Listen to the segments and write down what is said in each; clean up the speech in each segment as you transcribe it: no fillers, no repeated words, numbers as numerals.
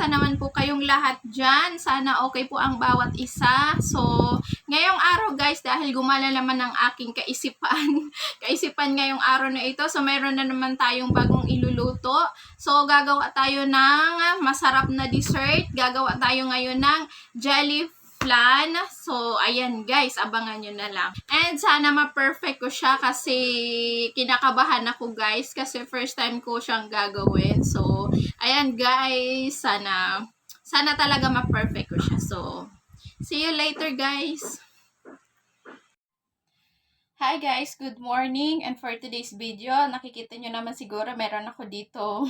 Kamusta naman po kayong lahat dyan? Sana okay po ang bawat isa. So, ngayong araw guys, dahil gumala naman ang aking kaisipan ngayong araw na ito. So, meron na naman tayong bagong iluluto. So, gagawa tayo ng masarap na dessert. Gagawa tayo ngayon ng jelly flan. So, ayan guys, abangan nyo na lang. And sana ma-perfect ko siya kasi kinakabahan ako guys kasi first time ko siyang gagawin. So, ayan guys, sana talaga ma-perfect ko siya. So, see you later guys. Hi guys, good morning. And for today's video, nakikita nyo naman siguro meron ako dito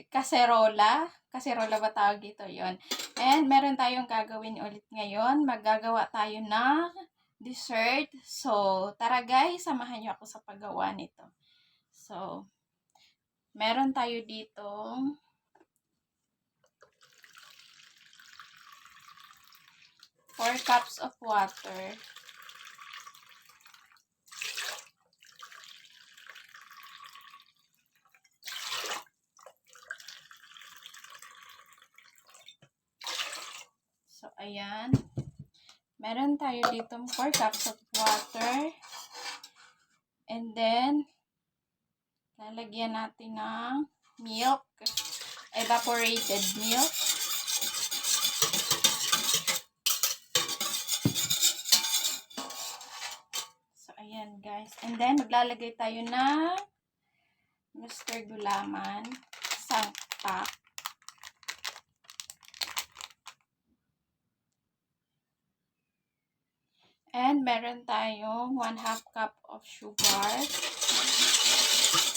kaserola. Kaserola ba tawag dito? Yon. And meron tayong gagawin ulit ngayon. Maggagawa tayo ng dessert. So, tara guys, samahan nyo ako sa paggawa nito. So, meron tayo dito 4 cups of water. So, ayan. Meron tayo dito 4 cups of water. And then, lalagyan natin ng milk. Evaporated milk. So, ayan guys. And then, maglalagay tayo ng Mr. Gulaman. Isang pack. And meron tayong 1/2 cup of sugar.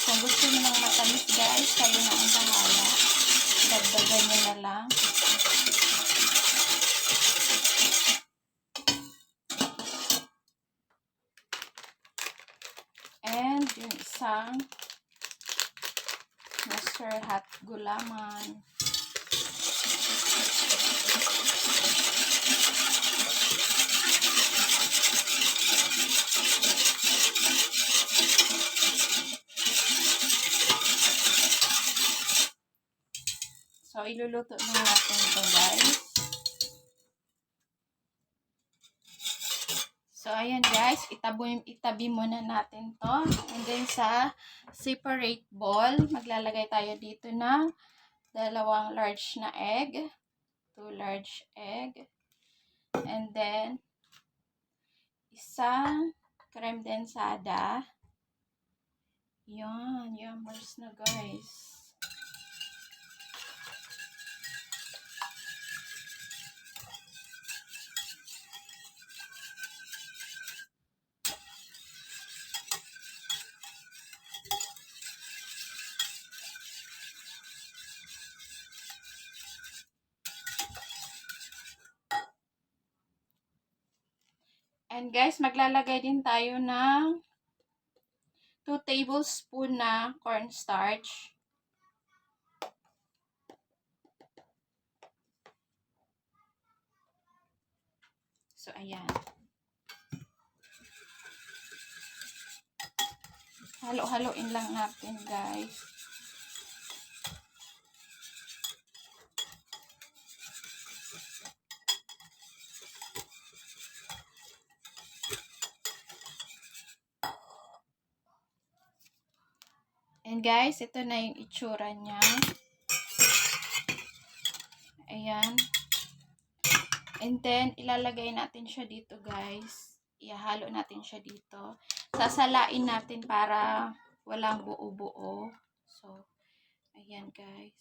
Kung gusto nyo ng matamis guys, kayo na ang bahala. Dagdagan nyo na lang. And yung isang Mr. Hot Gulaman. So, iluluto na natin ito guys. So, ayan guys, itabi muna natin to. And then sa separate bowl, maglalagay tayo dito ng 2 large na egg. 2 large egg. And then, isang creme densada. Yan, yummers na guys. And guys, maglalagay din tayo ng 2 tablespoon na cornstarch. So, ayan. Halo-haloin lang natin, guys. And guys, ito na yung itsura niya. Ayan. And then, ilalagay natin siya dito, guys. Ihalo natin siya dito. Sasalain natin para walang buo-buo. So, ayan, guys.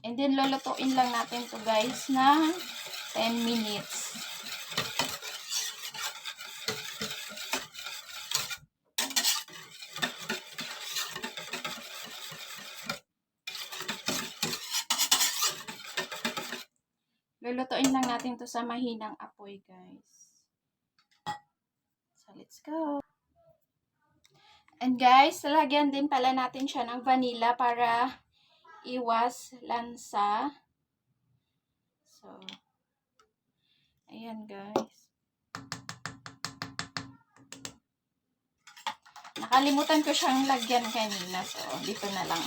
And then, lulutuin lang natin to guys ng 10 minutes. Lulutuin lang natin to sa mahinang apoy, guys. So, let's go. And guys, lalagyan din pala natin siya ng vanilla para iwas lansa. So, ayan guys. Nakalimutan ko siyang lagyan kanina. So, dito na lang.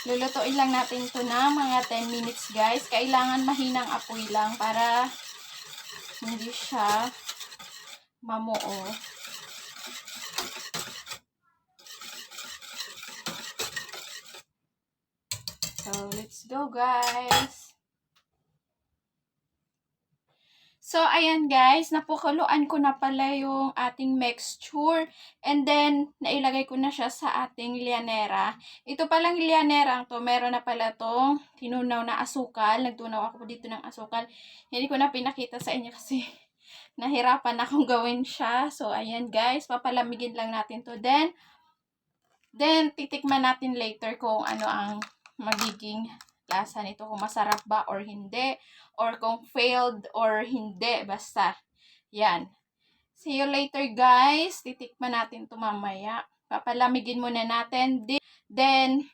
Lulutuin lang natin ito na mga 10 minutes guys. Kailangan mahinang apoy lang para hindi siya mamuo. So, let's go guys. So, ayan guys, napukuluan ko na pala yung ating mixture. And then, nailagay ko na siya sa ating lianera. Ito palang lianera to, meron na pala tong tinunaw na asukal. Nagtunaw ako dito ng asukal. Hindi ko na pinakita sa inyo kasi nahirapan akong gawin siya. So, ayan guys, papalamigin lang natin to. Then titikman natin later kung ano ang magiging lasa nito, kung masarap ba or hindi, or kung failed or hindi, basta yan. See you later guys, titikman natin ito mamaya. Papalamigin muna natin, then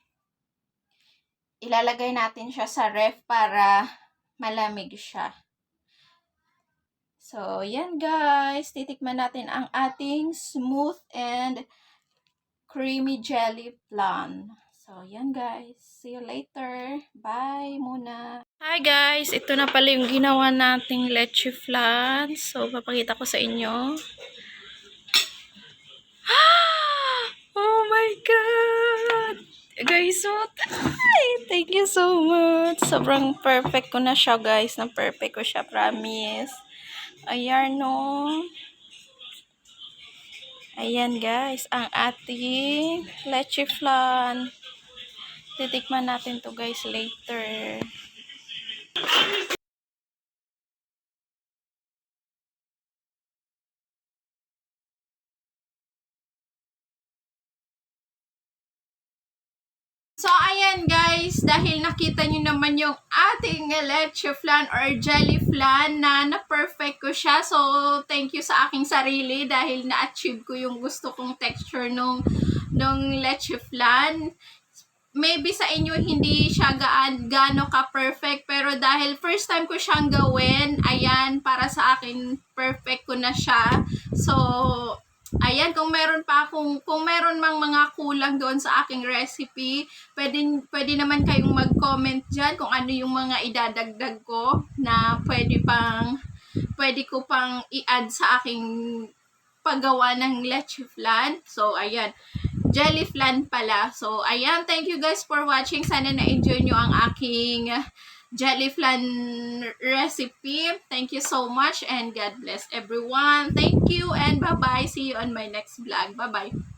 ilalagay natin siya sa ref para malamig siya. So yan guys, titikman natin ang ating smooth and creamy jelly flan. So, yan guys. See you later. Bye muna. Hi guys. Ito na pala yung ginawa nating leche flan. So, papakita ko sa inyo. Oh my God! Guys, thank you so much. Sobrang perfect ko na siya guys. Perfect ko siya, promise. Ayan no. Ayan guys, ang ating leche flan. Titikman natin to guys later. So, ayan guys, dahil nakita nyo naman yung ating leche flan or jelly flan na na-perfect ko siya. So, thank you sa aking sarili dahil na-achieve ko yung gusto kong texture nung leche flan. Maybe sa inyo hindi siya gaano ka-perfect, pero dahil first time ko siyang gawin, ayan, para sa akin, perfect ko na siya. So, ayan, kung meron mang mga kulang doon sa aking recipe, pwede naman kayong mag-comment dyan kung ano yung mga idadagdag ko na pwede ko pang i-add sa aking paggawa ng leche flan. So, ayan. Jelly flan pala. So, ayan. Thank you guys for watching. Sana na-enjoy nyo ang aking jelly flan recipe. Thank you so much and God bless everyone. Thank you and bye-bye. See you on my next vlog. Bye-bye.